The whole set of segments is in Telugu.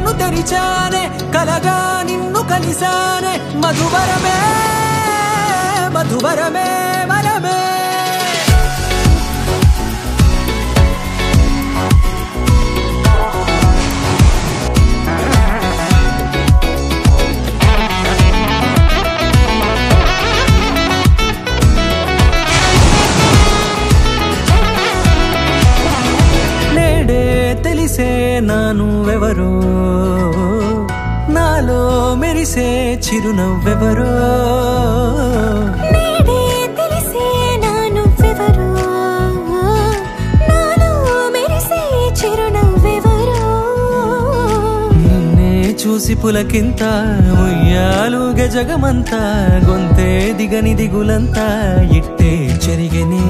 కన్ను తెరిచానే కలగా నిన్ను కలిసానే మధువరమే మధువరమే వరమే తెలిసే నానువెవరో నాలో మెరిసే చిరునవ్వెవరో నేడే తెలిసే నానువెవరో నాలో మెరిసే చిరునవ్వెవరో నిన్నే చూసి పులకింత ఉయ్యాలుగే జగమంతా గొంతే దిగని దిగులంతా ఇట్టే చెరిగెనే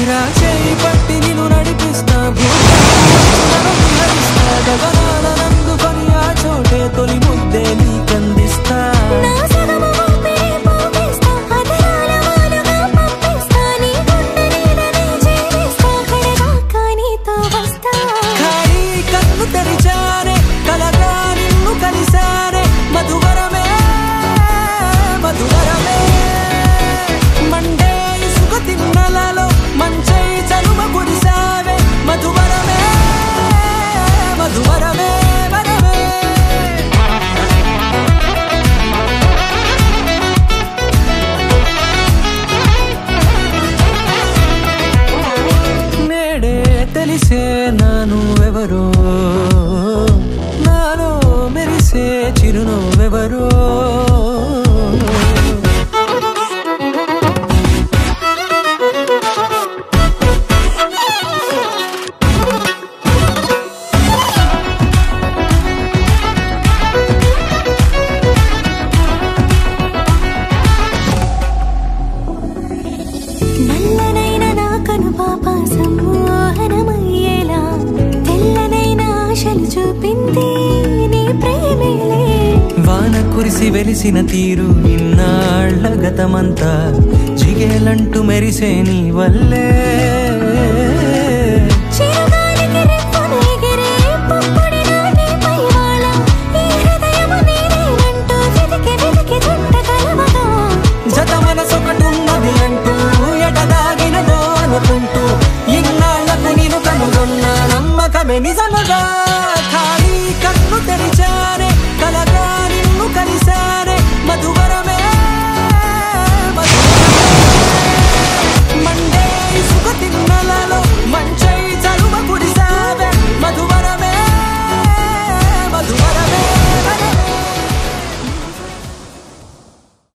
రాచేయి పట్టి నిన్ను నడిపిస్తా గగనాలనందుకొని ఆ చోటే తొలి ముద్దే నీకందిస్తా ఖాళీ కన్ను తెరిచానే కలగా నిన్ను కలిసానే మధువరమే మధువరమే మండే ఇసుక తిన్నలలో మంచై చలుమ కురిసావే మధువరమే మధువరమే వరమే నేడే తెలిసే నానువెవరో నాలో మెరిసే చిరునవ్వెవరో నల్లనైన నా కనుపాప సమ్మోహనమయ్యేలా తెల్లనైన ఆశలు చూపింది నీ ప్రేమేలే వాన కురిసి వెలిసిన తీరు ఇన్నాళ్ల గతమంతా జిగేలంటూ మెరిసే నీ వల్లే